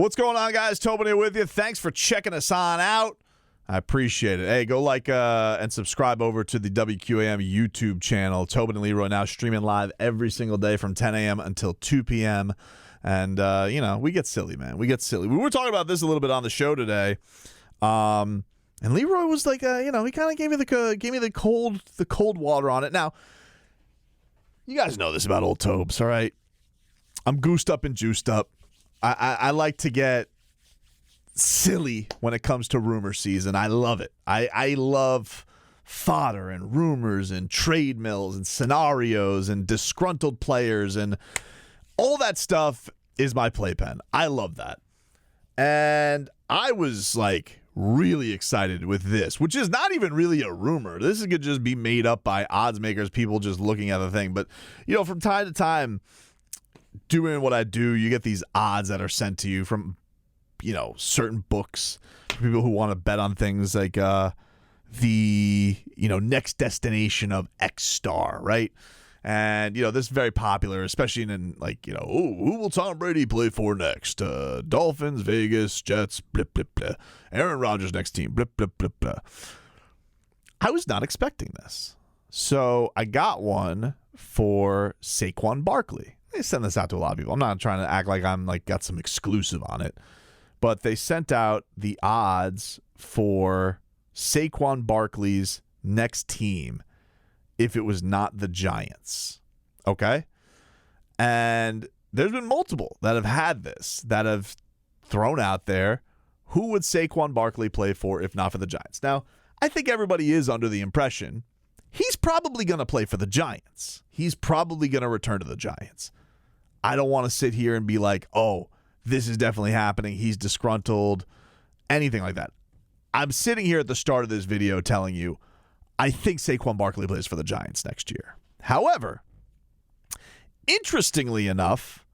What's going on, guys? Tobin here with you. Thanks for checking us on out. I appreciate it. Hey, go like and subscribe over to the WQAM YouTube channel. Tobin and Leroy now streaming live every single day from 10 a.m. until 2 p.m. And, we get silly, man. We get silly. We were talking about this a little bit on the show today. And Leroy was like, he kind of gave me the cold water on it. Now, you guys know this about old Tobes, all right? I'm goosed up and juiced up. I like to get silly when it comes to rumor season. I love it. I love fodder and rumors and trade mills and scenarios and disgruntled players and all that stuff is my playpen. I love that. And I was like really excited with this, which is not even really a rumor. This could just be made up by odds makers, people just looking at the thing. But, from time to time, doing what I do, you get these odds that are sent to you from, certain books, people who want to bet on things like the next destination of X star, right? And, this is very popular, especially in who will Tom Brady play for next? Dolphins, Vegas, Jets, blip, blip, blip. Aaron Rodgers' next team, blip, blip, blip, blip. I was not expecting this. So I got one for Saquon Barkley. They send this out to a lot of people. I'm not trying to act like I'm got some exclusive on it. But they sent out the odds for Saquon Barkley's next team if it was not the Giants. Okay? And there's been multiple that have had this, that have thrown out there, who would Saquon Barkley play for if not for the Giants? Now, I think everybody is under the impression he's probably going to play for the Giants. He's probably going to return to the Giants. I don't want to sit here and be like, oh, this is definitely happening. He's disgruntled, anything like that. I'm sitting here at the start of this video telling you, I think Saquon Barkley plays for the Giants next year. However, interestingly enough,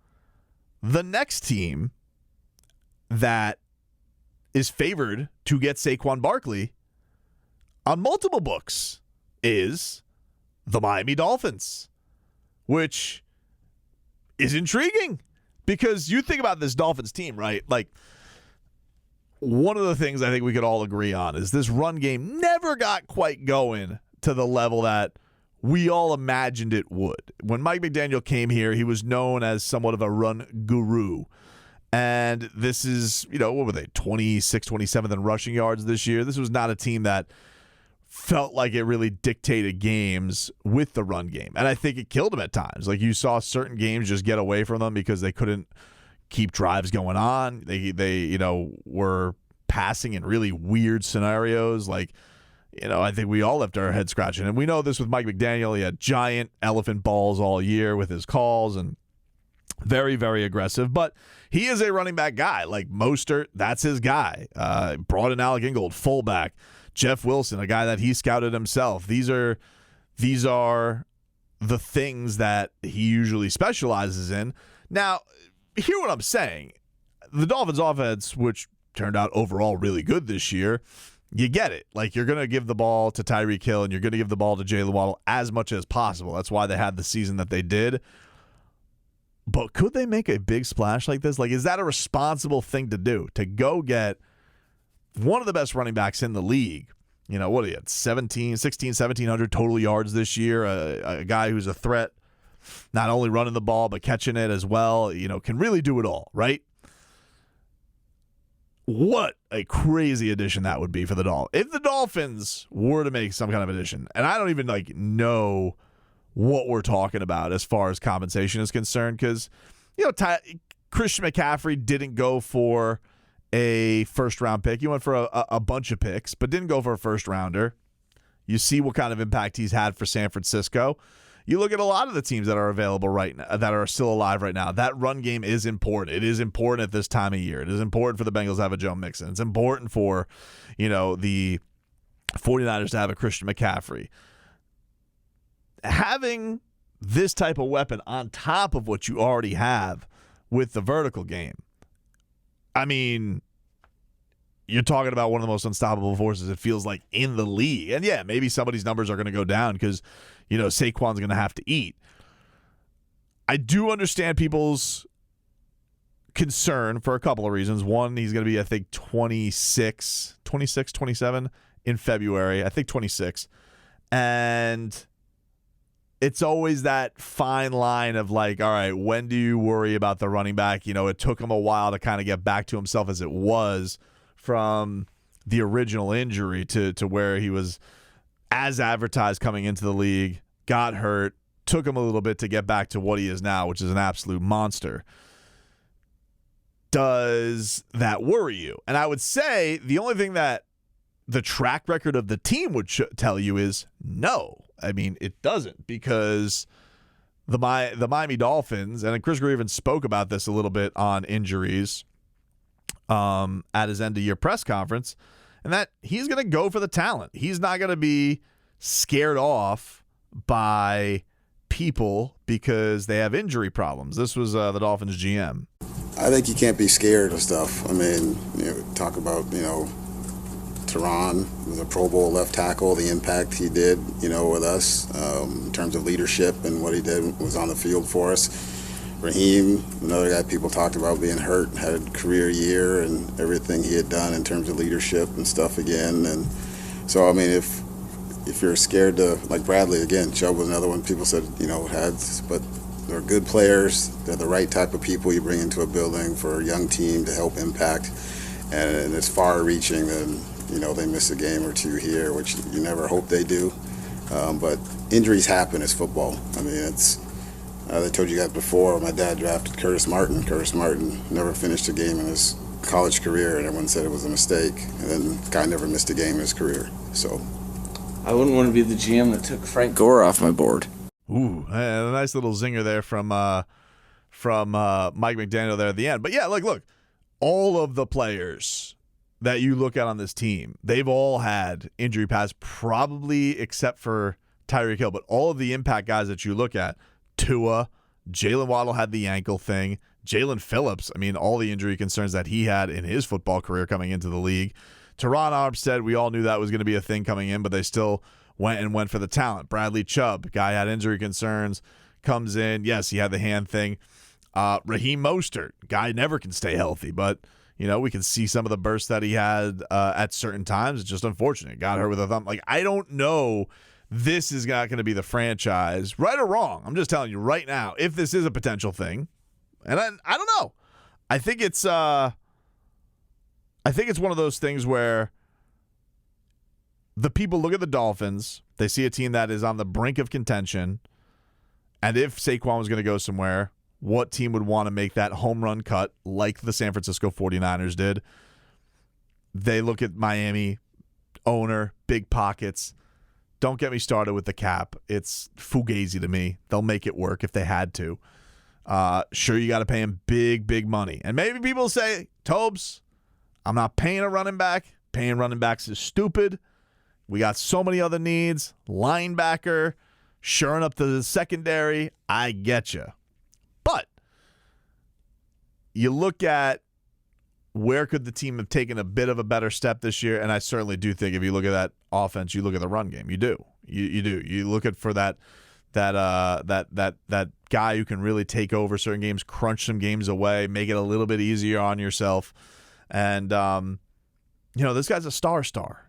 the next team that is favored to get Saquon Barkley on multiple books is the Miami Dolphins, which is intriguing because you think about this Dolphins team, right? One of the things I think we could all agree on is this run game never got quite going to the level that we all imagined it would. When Mike McDaniel came here, he was known as somewhat of a run guru. And this is, what were they, 26th, 27th in rushing yards this year? This was not a team that felt like it really dictated games with the run game. And I think it killed them at times. You saw certain games just get away from them because they couldn't keep drives going on. They were passing in really weird scenarios. I think we all left our head scratching. And we know this with Mike McDaniel. He had giant elephant balls all year with his calls and very, very aggressive. But he is a running back guy. Mostert, that's his guy. Brought in Alec Ingold, fullback. Jeff Wilson, a guy that he scouted himself. These are the things that he usually specializes in. Now, hear what I'm saying. The Dolphins offense, which turned out overall really good this year, you get it. You're going to give the ball to Tyreek Hill and you're going to give the ball to Jaylen Waddle as much as possible. That's why they had the season that they did. But could they make a big splash like this? Is that a responsible thing to do? To go get one of the best running backs in the league. What he had, 1,700 total yards this year. A guy who's a threat, not only running the ball, but catching it as well. Can really do it all, right? What a crazy addition that would be for the Dolphins. If the Dolphins were to make some kind of addition, and I don't even know what we're talking about as far as compensation is concerned, because, Christian McCaffrey didn't go for a first-round pick. He went for a bunch of picks, but didn't go for a first-rounder. You see what kind of impact he's had for San Francisco. You look at a lot of the teams that are available right now, that are still alive right now. That run game is important. It is important at this time of year. It is important for the Bengals to have a Joe Mixon. It's important for, the 49ers to have a Christian McCaffrey. Having this type of weapon on top of what you already have with the vertical game, I mean, you're talking about one of the most unstoppable forces, it feels like, in the league. And yeah, maybe somebody's numbers are going to go down because, Saquon's going to have to eat. I do understand people's concern for a couple of reasons. One, he's going to be, I think, 26, 27 in February. I think 26. And it's always that fine line of like, all right, when do you worry about the running back? It took him a while to kind of get back to himself as it was from the original injury to where he was as advertised coming into the league, got hurt, took him a little bit to get back to what he is now, which is an absolute monster. Does that worry you? And I would say the only thing that the track record of the team would tell you is no. I mean, it doesn't, because the Miami Dolphins, and Chris Greer even spoke about this a little bit on injuries at his end-of-year press conference, and that he's going to go for the talent. He's not going to be scared off by people because they have injury problems. This was the Dolphins GM. I think you can't be scared of stuff. I mean, talk about, Teron was a Pro Bowl left tackle, the impact he did, with us in terms of leadership and what he did was on the field for us. Raheem, another guy people talked about being hurt, had a career year and everything he had done in terms of leadership and stuff again. And so, I mean, if you're scared to, like Bradley, again, Chubb was another one people said, but they're good players. They're the right type of people you bring into a building for a young team to help impact. And it's far-reaching than, they miss a game or two here, which you never hope they do. But injuries happen. It's football. I mean, it's. I told you guys before, my dad drafted Curtis Martin. Curtis Martin never finished a game in his college career, and everyone said it was a mistake. And then the guy never missed a game in his career. So I wouldn't want to be the GM that took Frank Gore off my board. Ooh, a nice little zinger there from Mike McDaniel there at the end. But yeah, look, all of the players that you look at on this team, they've all had injury paths, probably except for Tyreek Hill. But all of the impact guys that you look at, Tua, Jalen Waddle had the ankle thing, Jalen Phillips, I mean, all the injury concerns that he had in his football career coming into the league. Teron Armstead, we all knew that was going to be a thing coming in, but they still went for the talent. Bradley Chubb, guy had injury concerns, comes in. Yes, he had the hand thing. Raheem Mostert, guy never can stay healthy, but we can see some of the bursts that he had at certain times. It's just unfortunate. Got hurt with a thumb. Like, I don't know. This is not going to be the franchise, right or wrong. I'm just telling you right now, if this is a potential thing, and I don't know. I think it's one of those things where the people look at the Dolphins, they see a team that is on the brink of contention, and if Saquon was going to go somewhere, what team would want to make that home run cut like the San Francisco 49ers did? They look at Miami, owner, big pockets. Don't get me started with the cap. It's fugazi to me. They'll make it work if they had to. Sure, you got to pay him big money. And maybe people say, Tobes, I'm not paying a running back. Paying running backs is stupid. We got so many other needs. Linebacker, shoring up the secondary. I get you. But you look at where could the team have taken a bit of a better step this year, and I certainly do think if you look at that offense, you look at the run game. You do. You do. You look at for that guy who can really take over certain games, crunch some games away, make it a little bit easier on yourself. And this guy's a star.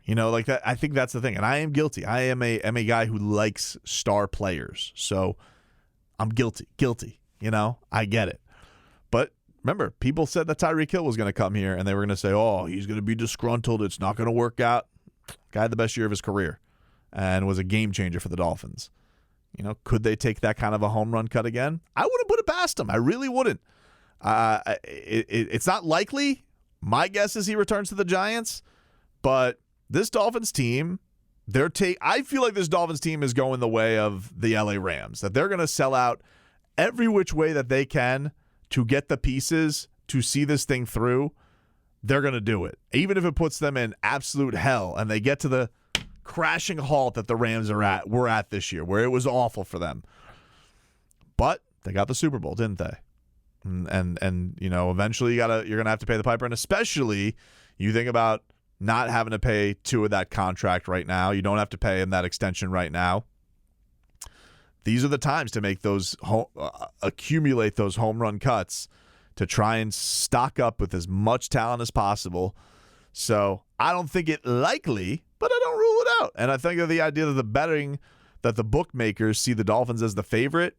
Like that. I think that's the thing. And I am guilty. I am a guy who likes star players. So I'm guilty. I get it. But remember, people said that Tyreek Hill was going to come here, and they were going to say, oh, he's going to be disgruntled. It's not going to work out. Guy had the best year of his career and was a game changer for the Dolphins. Could they take that kind of a home run cut again? I wouldn't put it past him. I really wouldn't. It's not likely. My guess is he returns to the Giants. But this Dolphins team, I feel like this Dolphins team is going the way of the LA Rams, that they're going to sell out every which way that they can to get the pieces to see this thing through. They're going to do it. Even if it puts them in absolute hell and they get to the crashing halt that the Rams were at this year, where it was awful for them. But they got the Super Bowl, didn't they? And eventually you're going to have to pay the piper, and especially you think about not having to pay Tua that contract right now. You don't have to pay him that extension right now. These are the times to make those accumulate those home run cuts to try and stock up with as much talent as possible. So I don't think it likely, but I don't rule it out. And I think of the idea that the bookmakers see the Dolphins as the favorite,